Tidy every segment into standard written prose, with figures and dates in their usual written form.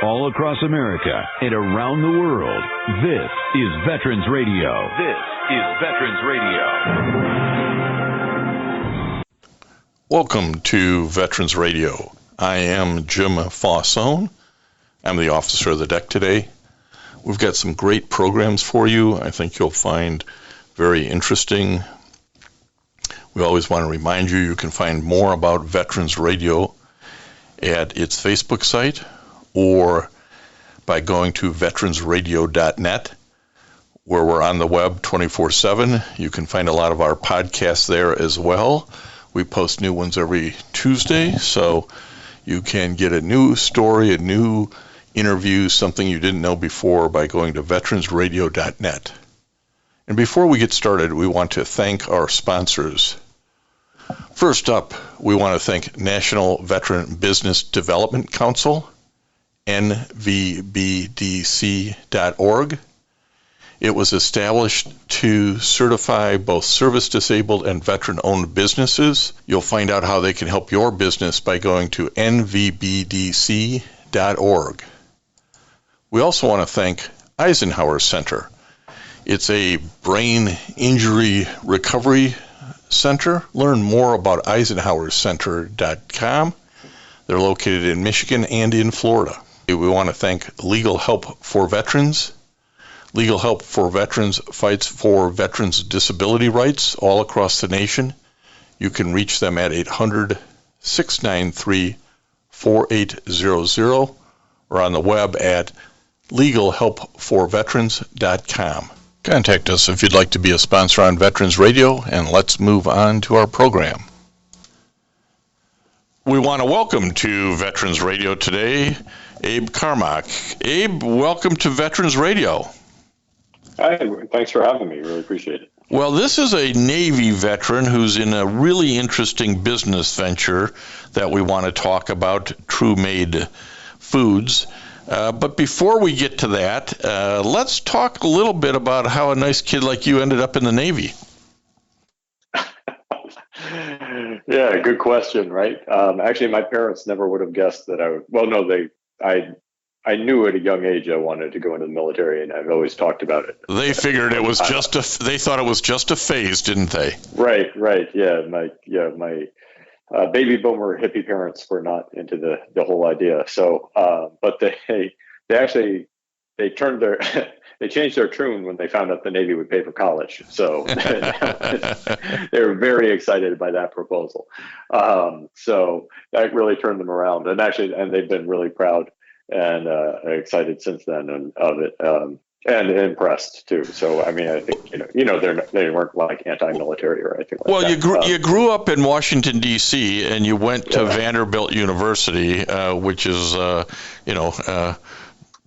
all across America and around the world. This is Veterans Radio. This is Veterans Radio. Welcome to Veterans Radio. I am Jim Fausone. I'm the officer of the deck today. We've got some great programs for you. I think you'll find very interesting. We always want to remind you can find more about Veterans Radio at its Facebook site or by going to veteransradio.net, where we're on the web 24/7. You can find a lot of our podcasts there as well. We post new ones every Tuesday, so you can get a new story, a new interview, something you didn't know before by going to veteransradio.net. And before we get started, we want to thank our sponsors. First up, we want to thank National Veteran Business Development Council, nvbdc.org. It was established to certify both service-disabled and veteran-owned businesses. You'll find out how they can help your business by going to nvbdc.org. We also want to thank Eisenhower Center. It's a brain injury recovery center. Learn more about eisenhowercenter.com. They're located in Michigan and in Florida. We want to thank Legal Help for Veterans. Legal Help for Veterans fights for veterans' disability rights all across the nation. You can reach them at 800-693-4800 or on the web at legalhelpforveterans.com. Contact us if you'd like to be a sponsor on Veterans Radio, and let's move on to our program. We want to welcome to Veterans Radio today Abe Kamarck. Abe, welcome to Veterans Radio. Hi, thanks for having me. Really appreciate it. Well, this is a Navy veteran who's in a really interesting business venture that we want to talk about, True Made Foods. But before we get to that, let's talk a little bit about how a nice kid like you ended up in the Navy. Yeah, good question, right? Actually, my parents never would have guessed that I would. Well, no, I knew at a young age I wanted to go into the military, and I've always talked about it. They figured it was they thought it was just a phase, didn't they? Right. Yeah, my baby boomer hippie parents were not into the whole idea. So, but they turned their they changed their tune when they found out the Navy would pay for college. So they were very excited by that proposal. So that really turned them around, and they've been really proud and excited since then of it. And impressed too. So I mean, I think they weren't like anti-military or anything like that. Well, you grew up in Washington D.C. and you went to Vanderbilt University, which is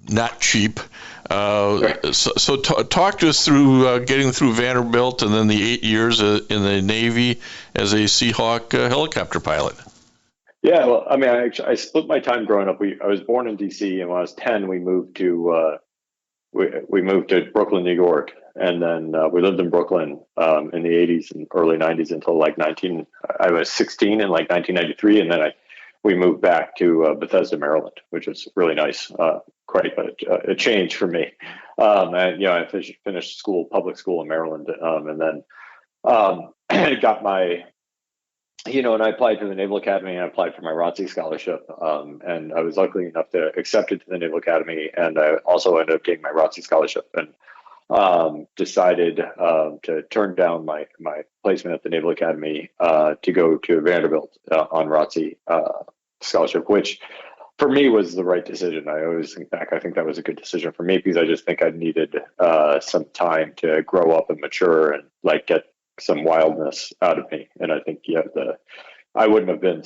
not cheap. So talk to us through getting through Vanderbilt and then the 8 years in the Navy as a Seahawk helicopter pilot. Yeah, well, I mean, I split my time growing up. I was born in D.C. and when I was 10, we moved to Brooklyn, New York, and then we lived in Brooklyn in the 80s and early 90s until I was 16 in 1993, and then we moved back to Bethesda, Maryland, which was really nice, quite a change for me. And I finished public school in Maryland, and then got my. And I applied to the Naval Academy and I applied for my ROTC scholarship. And I was lucky enough to accept it to the Naval Academy. And I also ended up getting my ROTC scholarship and decided to turn down my placement at the Naval Academy to go to Vanderbilt on ROTC scholarship, which for me was the right decision. I always think back, I think that was a good decision for me because I just think I needed some time to grow up and mature and get some wildness out of me, and I think I wouldn't have been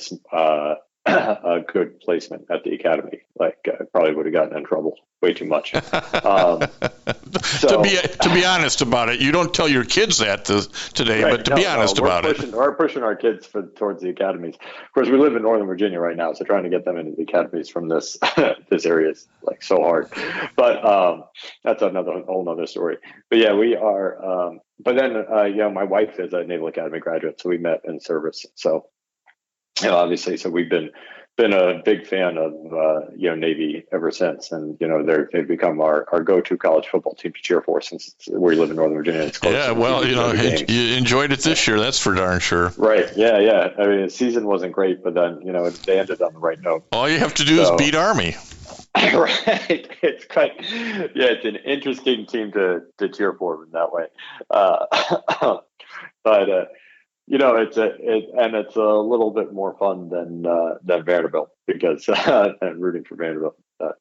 a good placement at the academy. I probably would have gotten in trouble way too much. To be honest about it, you don't tell your kids that today, right, but to be honest about it, we're pushing our kids towards the academies. Of course, we live in Northern Virginia right now, so trying to get them into the academies from this this area is so hard. But that's whole nother story. But yeah, we are. But then my wife is a Naval Academy graduate, so we met in service. So obviously, so we've been been a big fan of Navy ever since, and they've become our go-to college football team to cheer for since we live in Northern Virginia. It's close. Yeah, well, you enjoyed it this year, that's for darn sure. Right? Yeah. I mean, the season wasn't great, but then they ended on the right note. All you have to do is beat Army. Right. It's it's an interesting team to cheer for in that way. But it's a little bit more fun than Vanderbilt, because I'm rooting for Vanderbilt.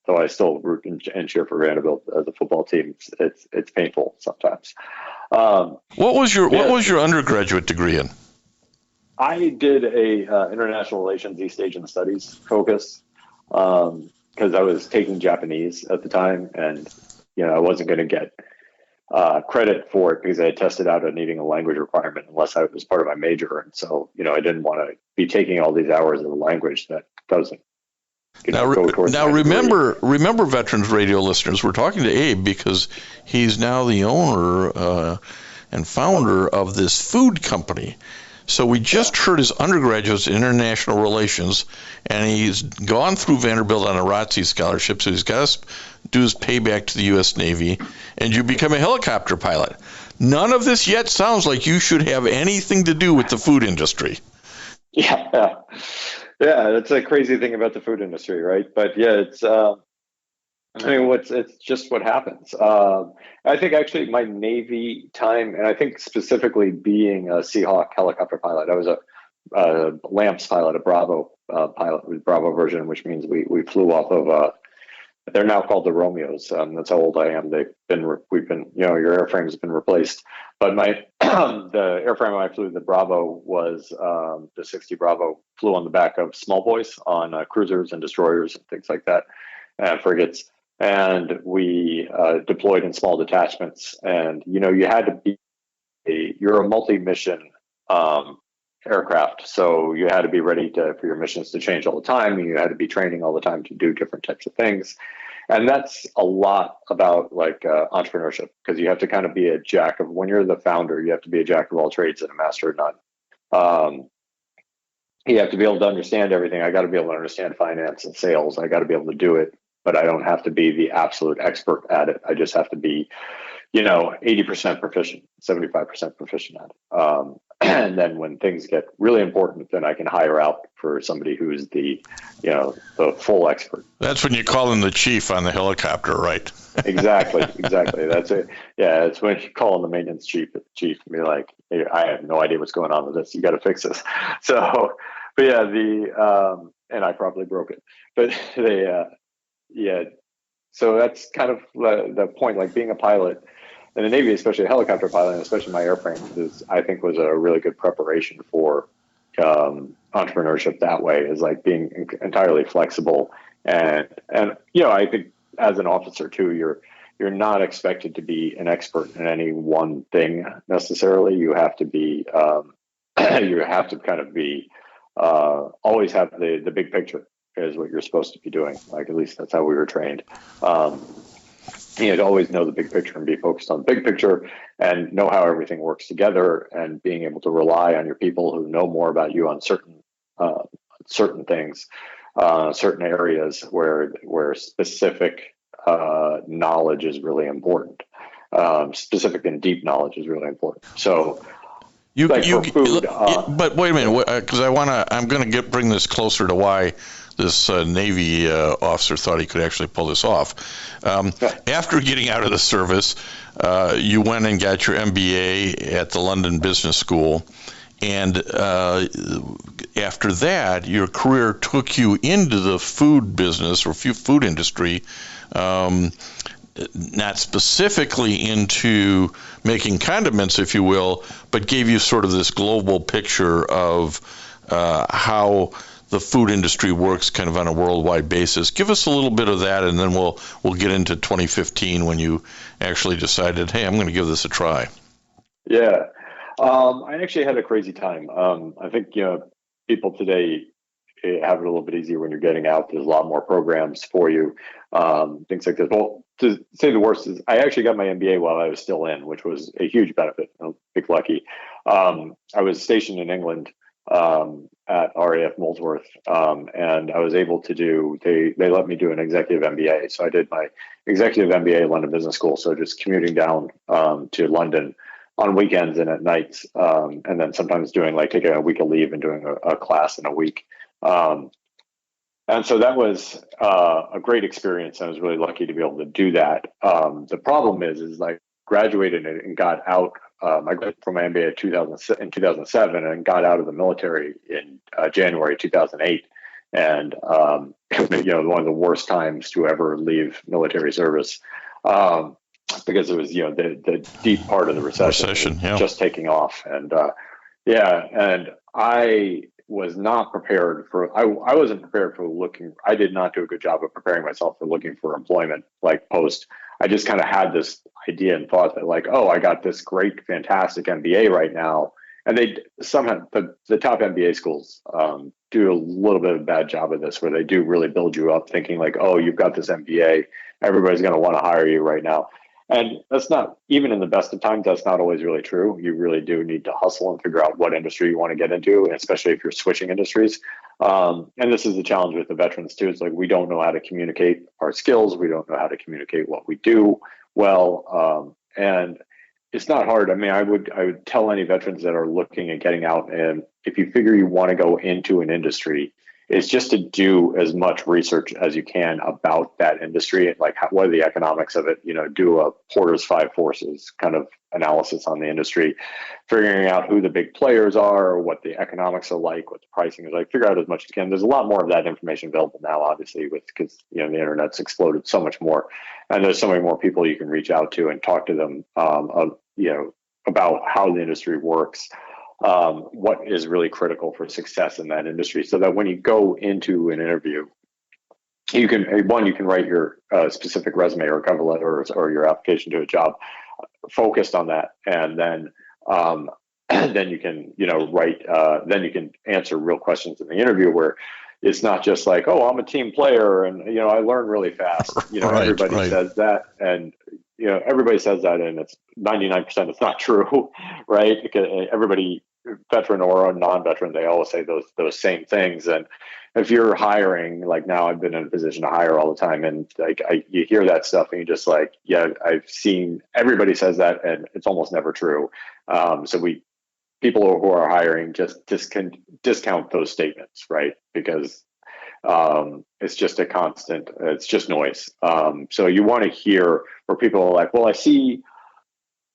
Though I still root and cheer for Vanderbilt as a football team. It's painful sometimes. What was your undergraduate degree in? I did a international relations, East Asian studies focus, because I was taking Japanese at the time, and I wasn't going to get credit for it because I had tested out on needing a language requirement unless I was part of my major, and so I didn't want to be taking all these hours of a language that doesn't. Go towards now remember, Veterans Radio listeners, we're talking to Abe because he's now the owner and founder of this food company. So we just heard his undergraduate's in international relations, and he's gone through Vanderbilt on a ROTC scholarship, so he's got to do his payback to the U.S. Navy, and you become a helicopter pilot. None of this yet sounds like you should have anything to do with the food industry. Yeah, that's a crazy thing about the food industry, right? But yeah, it's it's just what happens. I think actually my Navy time, and I think specifically being a Seahawk helicopter pilot, I was a Lamps pilot, a Bravo pilot with Bravo version, which means we flew off of they're now called the Romeos. That's how old I am. We've been your airframe has been replaced, but my the airframe I flew, the Bravo, was the 60 Bravo, flew on the back of small boys on cruisers and destroyers and things like that, and frigates. And we deployed in small detachments, and you had to be you're a multi-mission aircraft, so you had to be ready for your missions to change all the time, and you had to be training all the time to do different types of things. And that's a lot about entrepreneurship, because you have to kind of be a jack of, when you're the founder, you have to be a jack of all trades and a master of none. You have to be able to understand everything. I got to be able to understand finance and sales. I got to be able to do it, but I don't have to be the absolute expert at it. I just have to be, 80% proficient, 75% proficient at it. And then when things get really important, then I can hire out for somebody who's the full expert. That's when you call in the chief on the helicopter, right? Exactly. That's it. Yeah, it's when you call in the maintenance chief and be like, hey, I have no idea what's going on with this. You got to fix this. So, but yeah, and I probably broke it. But so that's kind of the point. Like, being a pilot in the Navy, especially a helicopter pilot, and especially my airframe, I think was a really good preparation for entrepreneurship that way, is like being entirely flexible. And I think as an officer too, you're not expected to be an expert in any one thing necessarily. You have to be you have to kind of be always have the big picture is what you're supposed to be doing. Like, at least that's how we were trained. You had to always know the big picture and be focused on the big picture and know how everything works together, and being able to rely on your people who know more about you on certain things, certain areas where specific knowledge is really important. Specific and deep knowledge is really important. So, but wait a minute, because I'm going to bring this closer to why this Navy officer thought he could actually pull this off. After getting out of the service, you went and got your MBA at the London Business School, and after that, your career took you into the food business or food industry, not specifically into making condiments, if you will, but gave you sort of this global picture of how the food industry works kind of on a worldwide basis. Give us a little bit of that, and then we'll get into 2015 when you actually decided, hey, I'm going to give this a try. Yeah. I actually had a crazy time. I think, people today have it a little bit easier when you're getting out. There's a lot more programs for you, things like this. Well, to say the worst is, I actually got my MBA while I was still in, which was a huge benefit. Big lucky. I was stationed in England at RAF Molesworth, and I was able to do. They let me do an executive MBA, so I did my executive MBA at London Business School. So just commuting down to London on weekends and at nights, and then sometimes doing like taking a week of leave and doing a class in a week. And so that was a great experience. I was really lucky to be able to do that. The problem is like graduated and got out. I graduated from my MBA in 2007 and got out of the military in January 2008. And one of the worst times to ever leave military service, because it was the deep part of the recession yeah. just taking off. And and I was not prepared for. I wasn't prepared for looking. I did not do a good job of preparing myself for looking for employment like post. I just kind of had this idea and thought that like, oh, I got this great, fantastic MBA right now. And they somehow, the top MBA schools do a little bit of a bad job of this, where they do really build you up thinking like, oh, you've got this MBA, everybody's going to want to hire you right now. And that's not, even in the best of times, that's not always really true. You really do need to hustle and figure out what industry you want to get into, especially if you're switching industries. And this is the challenge with the veterans too. It's like, we don't know how to communicate our skills. We don't know how to communicate what we do well. And it's not hard. I mean, I would tell any veterans that are looking at getting out, and if you figure you want to go into an industry, it's just to do as much research as you can about that industry, like what are the economics of it, do a Porter's 5 forces kind of analysis on the industry, figuring out who the big players are, what the economics are like, what the pricing is like, figure out as much as you can. There's a lot more of that information available now, obviously, because the internet's exploded so much more, and there's so many more people you can reach out to and talk to them about how the industry works. What is really critical for success in that industry, so that when you go into an interview, you can write your specific resume or cover letter or your application to a job focused on that, and then then you can then you can answer real questions in the interview, where it's not just like, oh, I'm a team player and I learn really fast. Everybody says that, and everybody says that, and it's 99%. It's not true, right? Because everybody, veteran or non-veteran, they always say those same things. And if you're hiring, like now, I've been in a position to hire all the time, and like you hear that stuff, and you're just like, yeah, I've seen everybody says that, and it's almost never true. So people who are hiring just can discount those statements, right? Because it's just a constant, it's just noise. So you want to hear where people are like, well, I see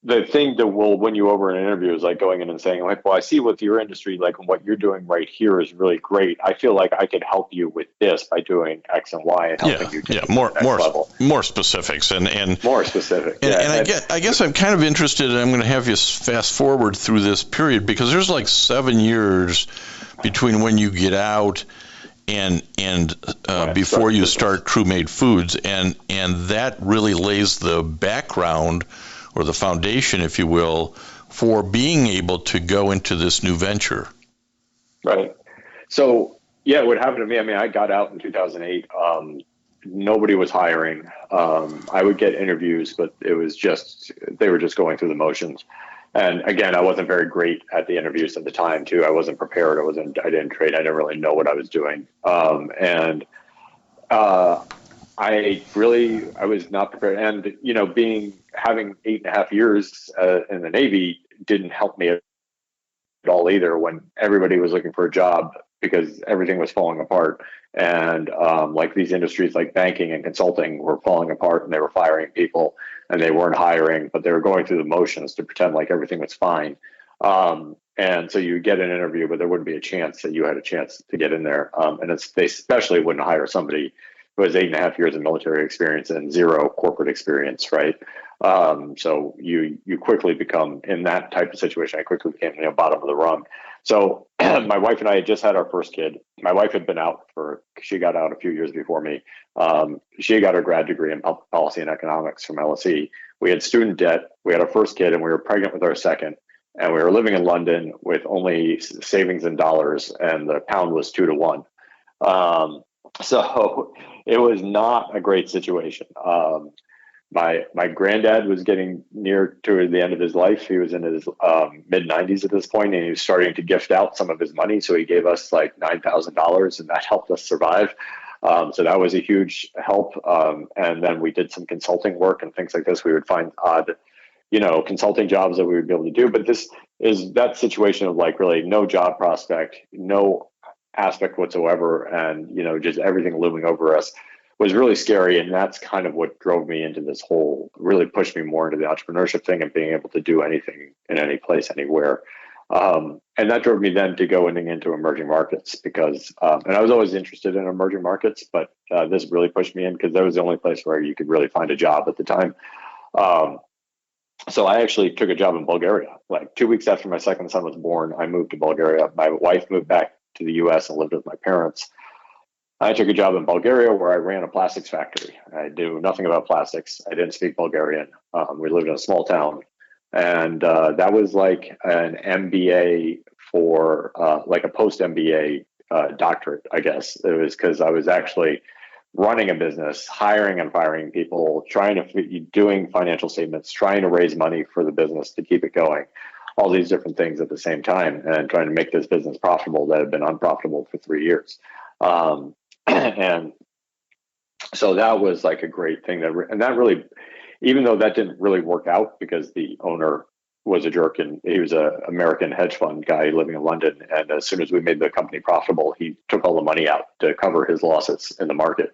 the thing that will win you over in an interview is like going in and saying like, well, I see with your industry, like what you're doing right here is really great. I feel like I could help you with this by doing X and Y and helping you to more level. More specifics and more specific. And I guess I'm kind of interested, and I'm going to have you fast forward through this period, because there's like 7 years between when you get out and before you start Crew Made Foods, and that really lays the background, or the foundation, if you will, for being able to go into this new venture. Right. So, yeah, what happened to me, I mean, I got out in 2008. Nobody was hiring. I would get interviews, but they were just going through the motions. And again, I wasn't very great at the interviews at the time too. I wasn't prepared. I didn't trade. I didn't really know what I was doing. I was not prepared. And, having 8.5 years in the Navy didn't help me at all either, when everybody was looking for a job because everything was falling apart. And like these industries like banking and consulting were falling apart, and they were firing people, and they weren't hiring, but they were going through the motions to pretend like everything was fine. And so you get an interview, but there wouldn't be a chance that you had a chance to get in there. And they especially wouldn't hire somebody who has 8.5 years of military experience and 0 corporate experience, right? So you quickly become, in that type of situation, I quickly became bottom of the rung. So my wife and I had just had our first kid. My wife had been out she got out a few years before me. She got her grad degree in public policy and economics from LSE. We had student debt. We had our first kid, and we were pregnant with our second. And we were living in London with only savings in dollars, and the pound was 2 to 1. So it was not a great situation. My granddad was getting near to the end of his life. He was in his mid-90s at this point, and he was starting to gift out some of his money. So he gave us like $9,000, and that helped us survive. So that was a huge help. And then we did some consulting work and things like this. We would find odd, consulting jobs that we would be able to do. But this is that situation of like really no job prospect, no aspect whatsoever, and just everything looming over us was really scary. And that's kind of what drove me into this really pushed me more into the entrepreneurship thing and being able to do anything in any place, anywhere. And that drove me then to going into emerging markets because, and I was always interested in emerging markets, but this really pushed me in because that was the only place where you could really find a job at the time. So I actually took a job in Bulgaria. Like 2 weeks after my second son was born, I moved to Bulgaria. My wife moved back to the US and lived with my parents. I took a job in Bulgaria where I ran a plastics factory. I knew nothing about plastics. I didn't speak Bulgarian. We lived in a small town. And that was like an MBA for like a post-MBA doctorate, I guess. It was because I was actually running a business, hiring and firing people, doing financial statements, trying to raise money for the business to keep it going, all these different things at the same time, and trying to make this business profitable that had been unprofitable for 3 years. And so that was like a great thing and that really, even though that didn't really work out because the owner was a jerk and he was an American hedge fund guy living in London. And as soon as we made the company profitable, he took all the money out to cover his losses in the market.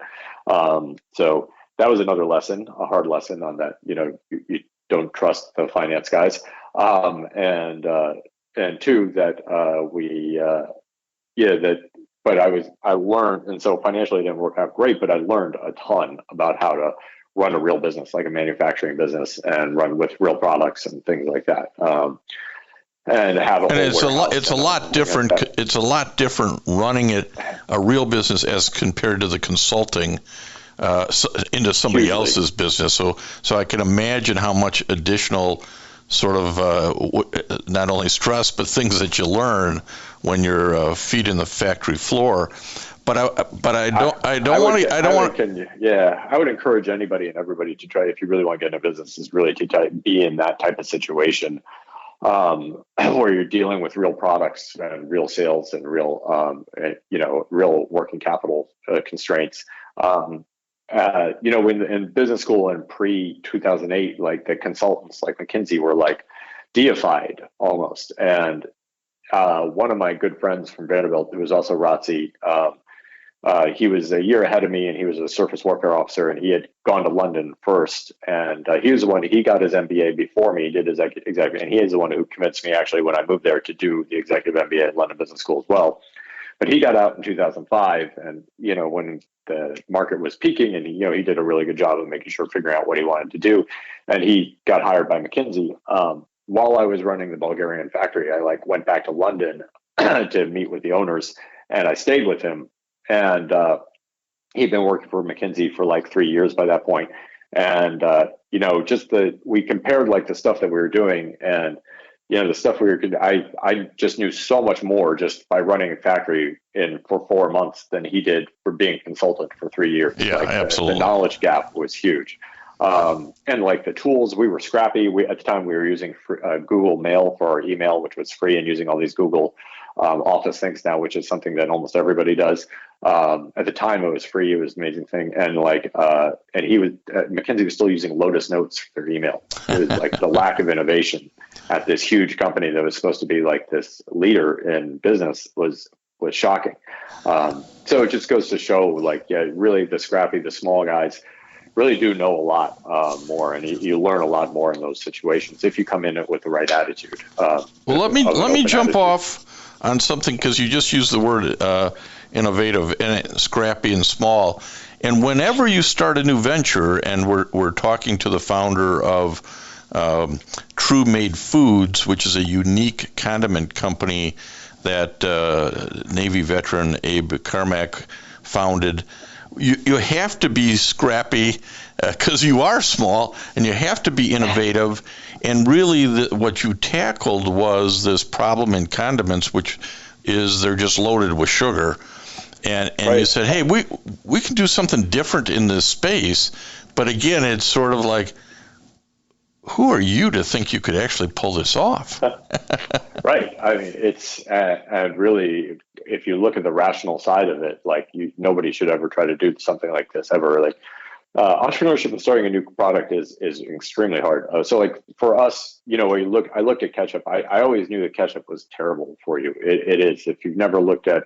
So that was another lesson, a hard lesson on that, you don't trust the finance guys. And two, that but I learned, and so financially it didn't work out great, but I learned a ton about how to run a real business, like a manufacturing business, and run with real products and things like that. And have a. And it's a lot different. It's a lot different running a real business as compared to the consulting into somebody else's business. So I can imagine how much additional sort of not only stress but things that you learn when you're feet in the factory floor. But I would encourage anybody and everybody to try, if you really want to get into business, is really to be in that type of situation where you're dealing with real products and real sales and real real working capital constraints. When in business school and pre-2008, like the consultants like McKinsey were like deified almost. And one of my good friends from Vanderbilt, who was also ROTC, he was a year ahead of me, and he was a surface warfare officer, and he had gone to London first. And he was the one, he got his MBA before me, he did his executive, and he is the one who convinced me actually when I moved there to do the executive MBA at London Business School as well. But he got out in 2005, and when the market was peaking, and he did a really good job of making sure, figuring out what he wanted to do, and he got hired by McKinsey. While I was running the Bulgarian factory, I went back to London to meet with the owners, and I stayed with him. And he'd been working for McKinsey for 3 years by that point. And we compared the stuff that we were doing, and the stuff I just knew so much more just by running a factory for 4 months than he did for being a consultant for 3 years. Yeah, absolutely. The knowledge gap was huge. And the tools, we were scrappy. At the time we were using Google Mail for our email, which was free, and using all these Google Office things now, which is something that almost everybody does. At the time it was free. It was an amazing thing. And McKinsey was still using Lotus Notes for their email. It was the lack of innovation at this huge company that was supposed to be this leader in business was shocking. So it just goes to show really the scrappy, the small guys really do know a lot more, and you learn a lot more in those situations if you come in it with the right attitude. Let me jump off on something, because you just used the word innovative and scrappy and small. And whenever you start a new venture, and we're talking to the founder of True Made Foods, which is a unique condiment company that Navy veteran Abe Kamarck founded, you have to be scrappy because you are small, and you have to be innovative. And really what you tackled was this problem in condiments, which is they're just loaded with sugar. And right. You said, hey, we can do something different in this space But again, it's sort of like, who are you to think you could actually pull this off? Right. I mean, it's and really, if you look at the rational side of it, like nobody should ever try to do something like this ever. Like entrepreneurship and starting a new product is extremely hard. So like for us, I looked at ketchup. I always knew that ketchup was terrible for you. It is. If you've never looked at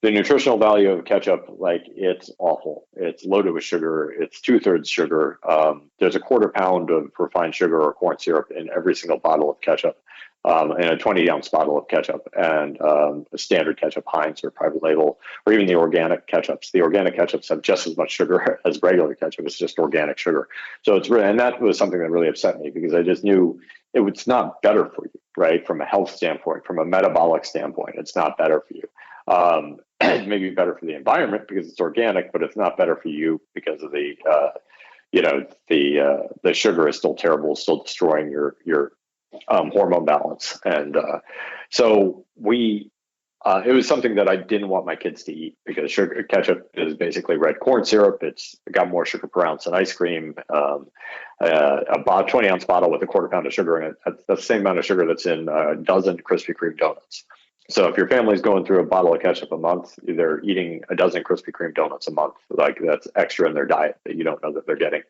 the nutritional value of ketchup, like it's awful. It's loaded with sugar. It's 2/3 sugar. There's a 1/4 pound of refined sugar or corn syrup in every single bottle of ketchup, and a 20-ounce bottle of ketchup, and a standard ketchup, Heinz or private label, or even the organic ketchups. The organic ketchups have just as much sugar as regular ketchup. It's just organic sugar. So it's really, and that was something that really upset me because I just knew it was not better for you, right? From a health standpoint, from a metabolic standpoint, it's not better for you. Maybe better for the environment because it's organic, but it's not better for you because of the sugar is still terrible, still destroying your hormone balance. And so it was something that I didn't want my kids to eat because ketchup is basically red corn syrup. It's got more sugar per ounce than ice cream. About 20-ounce bottle with a 1/4 pound of sugar in it. That's the same amount of sugar that's in a dozen Krispy Kreme donuts. So if your family's going through a bottle of ketchup a month, they're eating a dozen Krispy Kreme donuts a month. Like that's extra in their diet that you don't know that they're getting.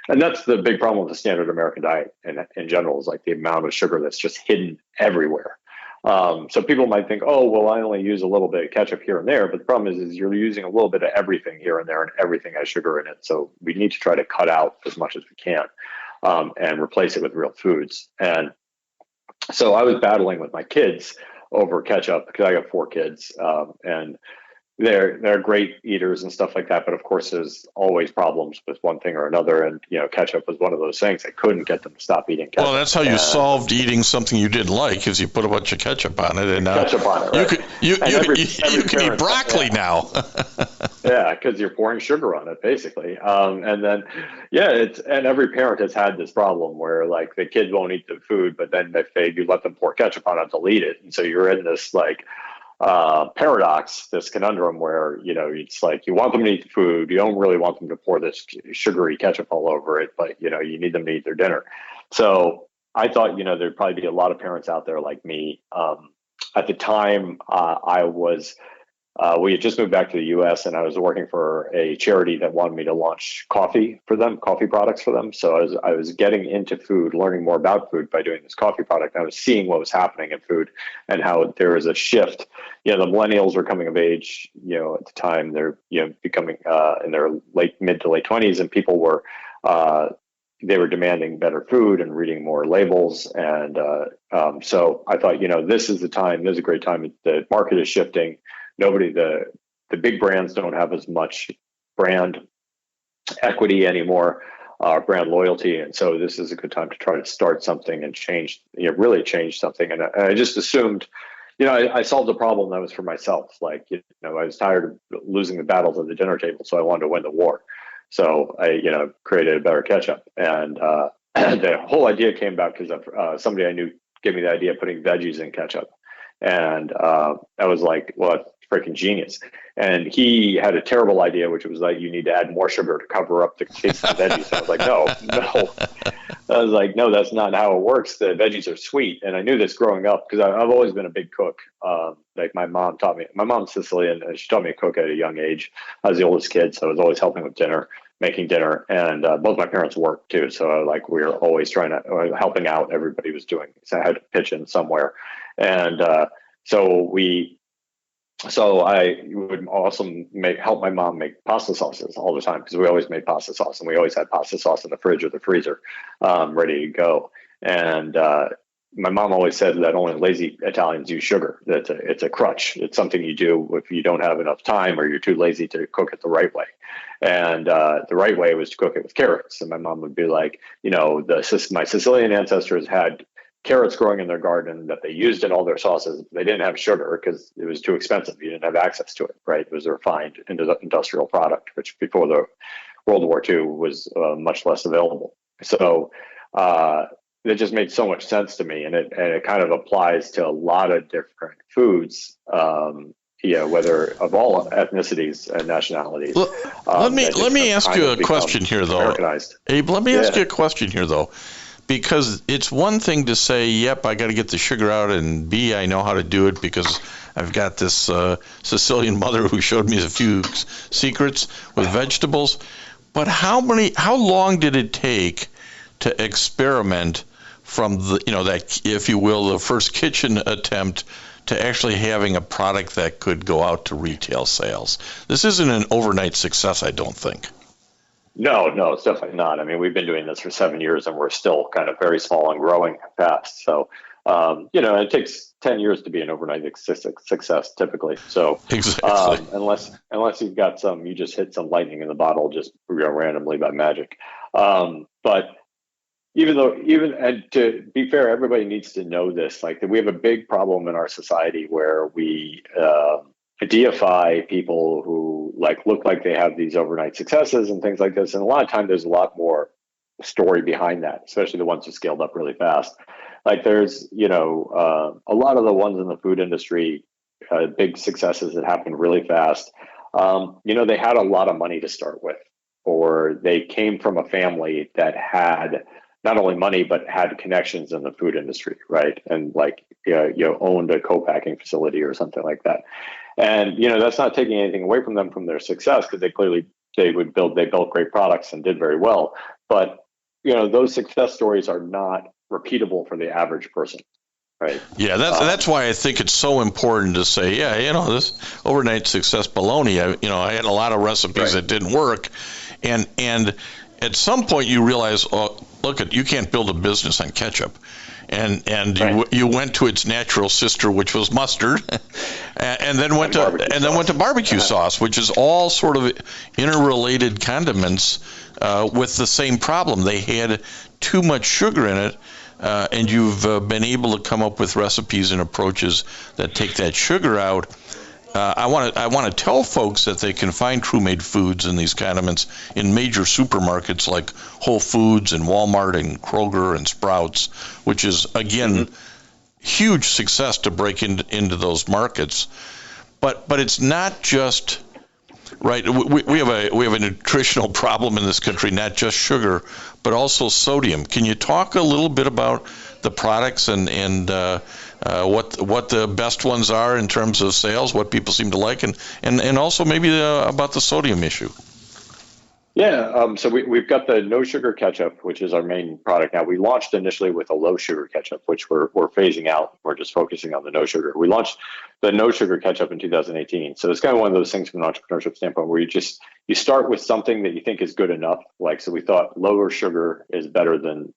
And that's the big problem with the standard American diet in general is like the amount of sugar that's just hidden everywhere. So people might think, oh, well, I only use a little bit of ketchup here and there. But the problem is you're using a little bit of everything here and there, and everything has sugar in it. So we need to try to cut out as much as we can and replace it with real foods. And so I was battling with my kids over ketchup because I got 4 kids, and they're great eaters and stuff like that. But of course, there's always problems with one thing or another, and ketchup was one of those things. I couldn't get them to stop eating ketchup. Well, that's how you solved eating something you didn't like, is you put a bunch of ketchup on it, and ketchup on it. Right? You can eat broccoli now. Yeah, because you're pouring sugar on it, basically. And then, and every parent has had this problem where like the kid won't eat the food, but then if you let them pour ketchup on it, they'll eat it, and so you're in this like paradox, this conundrum where it's like you want them to eat the food, you don't really want them to pour this sugary ketchup all over it, but you need them to eat their dinner. So I thought there'd probably be a lot of parents out there like me. At the time, we had just moved back to the U.S. and I was working for a charity that wanted me to launch coffee products for them. So I was getting into food, learning more about food by doing this coffee product. I was seeing what was happening in food and how there was a shift. The millennials were coming of age. At the time they're becoming in their mid to late 20s, and people were they were demanding better food and reading more labels. And so I thought, this is the time. This is a great time. The market is shifting. The big brands don't have as much brand equity anymore, brand loyalty. And so this is a good time to try to start something and really change something. And I just assumed, I solved a problem that was for myself. Like, I was tired of losing the battles at the dinner table. So I wanted to win the war. So I, created a better ketchup. And the whole idea came about because somebody I knew gave me the idea of putting veggies in ketchup. And I was like, well, that's freaking genius. And he had a terrible idea, which was like, you need to add more sugar to cover up the taste of the veggies. So I was like, no. I was like, no, that's not how it works. The veggies are sweet. And I knew this growing up because I've always been a big cook. Like my mom taught me. My mom's Sicilian, and she taught me to cook at a young age. I was the oldest kid, so I was always helping with making dinner. And both my parents worked too. So we were always helping out. Everybody was doing. So I had to pitch in somewhere. And so I would also help my mom make pasta sauces all the time because we always made pasta sauce, and we always had pasta sauce in the fridge or the freezer, ready to go. And my mom always said that only lazy Italians use sugar. That it's a crutch. It's something you do if you don't have enough time or you're too lazy to cook it the right way. And the right way was to cook it with carrots. And my mom would be like, my Sicilian ancestors had carrots growing in their garden that they used in all their sauces. They didn't have sugar because it was too expensive. You didn't have access to it, right? It was a refined industrial product, which before the World War II was much less available. So it just made so much sense to me. And it kind of applies to a lot of different foods. whether of all ethnicities and nationalities. Let me ask you a question here, though. Americanized. Abe, let me ask you a question here, though. Because it's one thing to say, yep, I got to get the sugar out, and B, I know how to do it because I've got this Sicilian mother who showed me a few secrets with vegetables. But how long did it take to experiment from that, if you will, the first kitchen attempt to actually having a product that could go out to retail sales? This isn't an overnight success, I don't think. No, it's definitely not. I mean, we've been doing this for 7 years, and we're still kind of very small and growing fast. So, it takes 10 years to be an overnight success typically. So, exactly. Unless you've got you just hit some lightning in the bottle just randomly by magic. But and to be fair, everybody needs to know this. Like, we have a big problem in our society where we deify people who look like they have these overnight successes and things like this. And a lot of time there's a lot more story behind that, especially the ones who scaled up really fast. Like, there's, a lot of the ones in the food industry, big successes that happened really fast. They had a lot of money to start with, or they came from a family that had not only money, but had connections in the food industry, right? And owned a co-packing facility or something like that. And, that's not taking anything away from them from their success, because they built great products and did very well. But, those success stories are not repeatable for the average person, right? Yeah, that's why I think it's so important to say, this overnight success baloney, I had a lot of recipes that didn't work. And at some point you realize, you can't build a business on ketchup. And you went to its natural sister, which was mustard, and then went to barbecue sauce, which is all sort of interrelated condiments with the same problem. They had too much sugar in it, and you've been able to come up with recipes and approaches that take that sugar out. I want to tell folks that they can find True-Made Foods and these condiments in major supermarkets like Whole Foods and Walmart and Kroger and Sprouts, which is, again, huge success to break into those markets. But it's not just right. We have a nutritional problem in this country, not just sugar, but also sodium. Can you talk a little bit about the products and what the best ones are in terms of sales, what people seem to like, and also maybe about the sodium issue? Yeah, so we've got the no sugar ketchup, which is our main product now. We launched initially with a low sugar ketchup, which we're phasing out. We're just focusing on the no sugar. We launched the no sugar ketchup in 2018. So it's kind of one of those things from an entrepreneurship standpoint where you start with something that you think is good enough. So we thought lower sugar is better than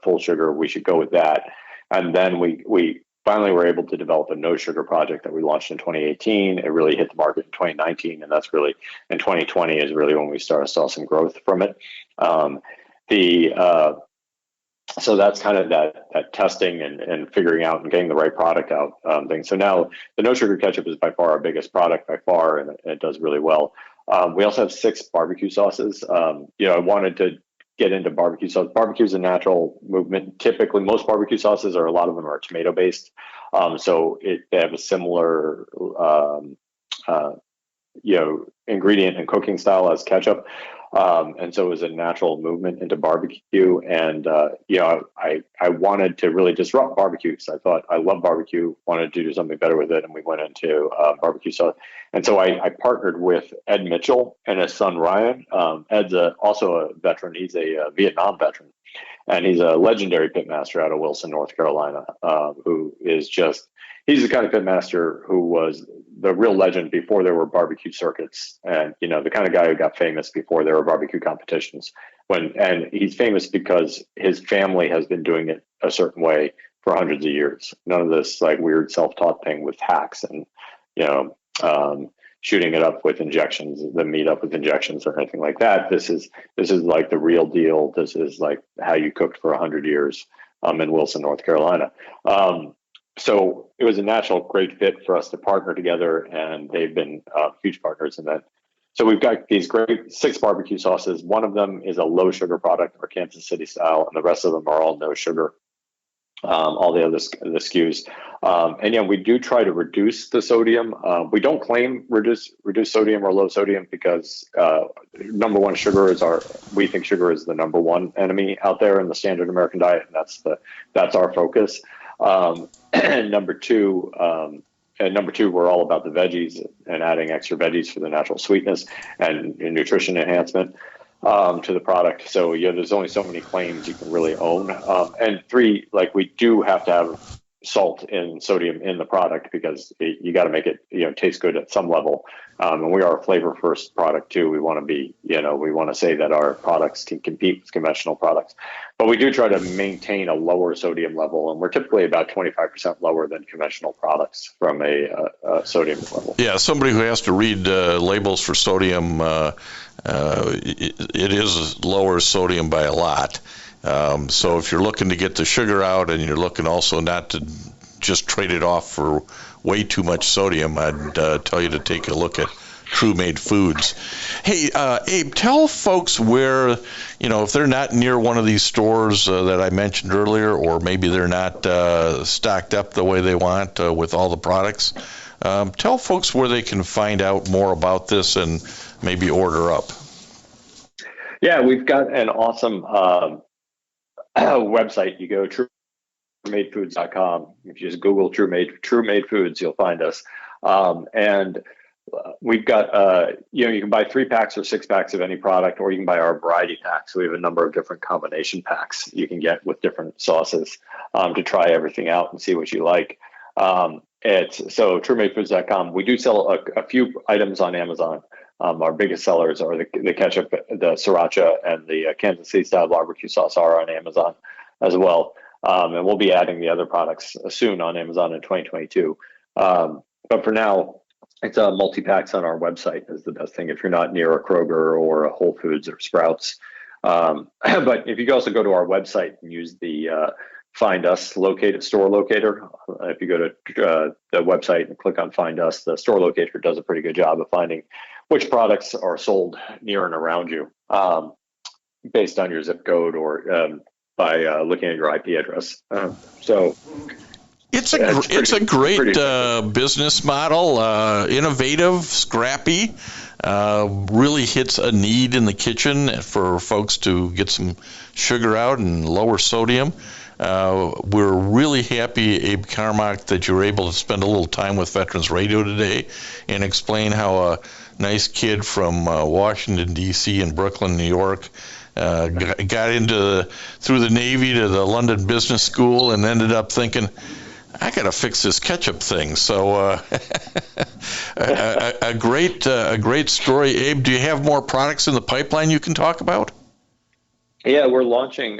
full sugar. We should go with that. And then we finally were able to develop a no sugar project that we launched in 2018. It really hit the market in 2019, and that's really in 2020 is really when we saw some growth from it. So that's kind of that testing and figuring out and getting the right product out thing. So now the no sugar ketchup is by far our biggest product by far, and it does really well. We also have 6 barbecue sauces. I wanted to get into barbecue sauce. Barbecue is a natural movement. Typically, most barbecue sauces a lot of them are tomato based. So they have a similar, ingredient and cooking style as ketchup. And so it was a natural movement into barbecue. And, I wanted to really disrupt barbecue because I thought I love barbecue, wanted to do something better with it. And we went into barbecue sauce. And so I partnered with Ed Mitchell and his son, Ryan. Ed's also a veteran. He's a Vietnam veteran. And he's a legendary pitmaster out of Wilson, North Carolina, who is he's the kind of pitmaster who was the real legend before there were barbecue circuits, and the kind of guy who got famous before there were barbecue competitions. And he's famous because his family has been doing it a certain way for hundreds of years. None of this weird self-taught thing with hacks and shooting it up with injections, the meat up with injections or anything like that. This is like the real deal. This is like how you cooked for 100 years in Wilson, North Carolina. So it was a natural, great fit for us to partner together, and they've been huge partners in that. So we've got these great 6 barbecue sauces. One of them is a low sugar product, our Kansas City style, and the rest of them are all no sugar. all the other the SKUs. And yeah, we do try to reduce the sodium. We don't claim reduce sodium or low sodium because number one, we think sugar is the number one enemy out there in the standard American diet, and that's our focus. And number two, we're all about the veggies and adding extra veggies for the natural sweetness and nutrition enhancement to the product. So there's only so many claims you can really own. And three, like, we do have to have salt and sodium in the product because you got to make it taste good at some level. And we are a flavor first product too. We want to be we want to say that our products can compete with conventional products, but we do try to maintain a lower sodium level, and we're typically about 25% lower than conventional products from a sodium level. Yeah, somebody who has to read labels for sodium, it is lower sodium by a lot. So if you're looking to get the sugar out and you're looking also not to just trade it off for way too much sodium, I'd tell you to take a look at True Made Foods. Hey, Abe, tell folks where, if they're not near one of these stores that I mentioned earlier, or maybe they're not stocked up the way they want with all the products, tell folks where they can find out more about this and maybe order up. Yeah, we've got an awesome website. You go truemadefoods.com. If you just Google True Made Foods, you'll find us. And we've got you can buy 3 packs or 6 packs of any product, or you can buy our variety packs. We have a number of different combination packs you can get with different sauces to try everything out and see what you like. It's so truemadefoods.com. We do sell a few items on Amazon. Our biggest sellers are the ketchup, the sriracha, and the Kansas City style barbecue sauce are on Amazon as well. And we'll be adding the other products soon on Amazon in 2022. But for now, it's multi-packs on our website is the best thing if you're not near a Kroger or a Whole Foods or Sprouts. But if you also go to our website and use the Find Us store locator, if you go to the website and click on Find Us, the store locator does a pretty good job of finding which products are sold near and around you based on your zip code or by looking at your IP address. So it's a great business model, innovative, scrappy, really hits a need in the kitchen for folks to get some sugar out and lower sodium. We're really happy, Abe Kamarck, that you were able to spend a little time with Veterans Radio today and explain how a nice kid from Washington, D.C. and Brooklyn, New York, got through the Navy to the London Business School and ended up thinking, I got to fix this ketchup thing. So a great story. Abe, do you have more products in the pipeline you can talk about? Yeah, we're launching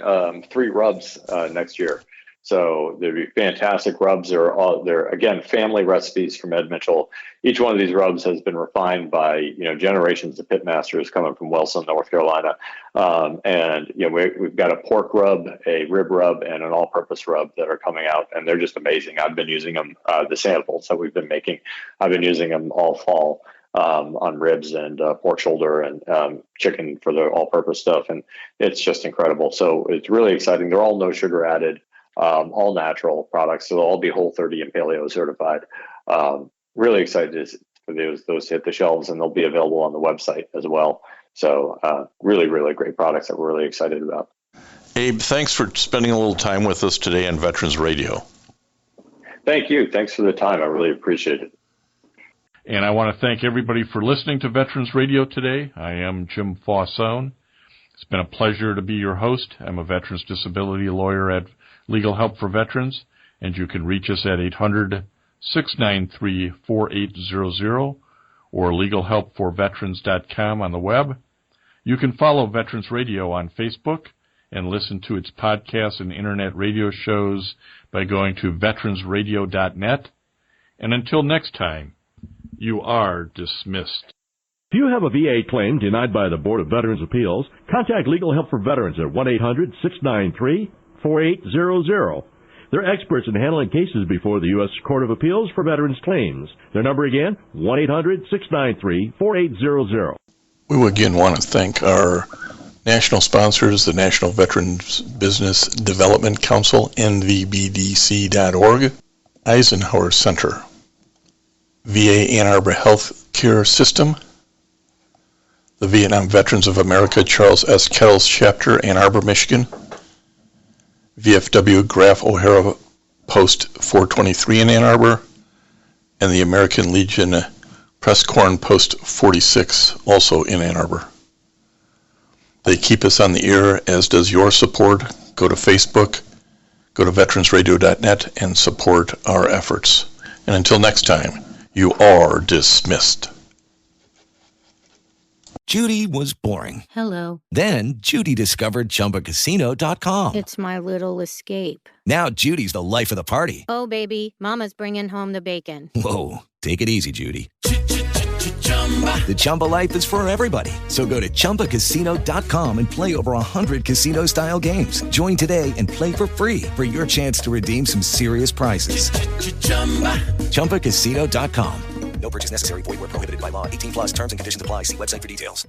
3 rubs next year. So they'd be fantastic rubs. They're again family recipes from Ed Mitchell. Each one of these rubs has been refined by generations of pitmasters coming from Wilson, North Carolina. And we've got a pork rub, a rib rub, and an all-purpose rub that are coming out, and they're just amazing. I've been using them. The samples that we've been making, I've been using them all fall. On ribs and pork shoulder and chicken for the all-purpose stuff, and it's just incredible. So it's really exciting. They're all no sugar added, all natural products. So they'll all be Whole30 and Paleo certified. Really excited for those to hit the shelves, and they'll be available on the website as well. So really, really great products that we're really excited about. Abe, thanks for spending a little time with us today on Veterans Radio. Thank you. Thanks for the time. I really appreciate it. And I want to thank everybody for listening to Veterans Radio today. I am Jim Fausone. It's been a pleasure to be your host. I'm a veterans disability lawyer at Legal Help for Veterans, and you can reach us at 800-693-4800 or legalhelpforveterans.com on the web. You can follow Veterans Radio on Facebook and listen to its podcasts and internet radio shows by going to veteransradio.net. And until next time, you are dismissed. If you have a VA claim denied by the Board of Veterans Appeals, contact Legal Help for Veterans at 1-800-693-4800. They're experts in handling cases before the U.S. Court of Appeals for Veterans Claims. Their number again, 1-800-693-4800. We again want to thank our National sponsors, the National Veterans Business Development Council, nvbdc.org, Eisenhower Center, VA Ann Arbor Health Care System, the Vietnam Veterans of America Charles S. Kettles Chapter, Ann Arbor, Michigan, VFW Graf O'Hara Post 423 in Ann Arbor, and the American Legion Presscorn Post 46, also in Ann Arbor. They keep us on the air, as does your support. Go to Facebook, go to veteransradio.net, and support our efforts. And until next time, you are dismissed. Judy was boring. Hello. Then Judy discovered ChumbaCasino.com. It's my little escape. Now Judy's the life of the party. Oh, baby, mama's bringing home the bacon. Whoa, take it easy, Judy. The Chumba life is for everybody. So go to ChumbaCasino.com and play over 100 casino-style games. Join today and play for free for your chance to redeem some serious prizes. ChumbaCasino.com. No purchase necessary. Void where prohibited by law. 18+ terms and conditions apply. See website for details.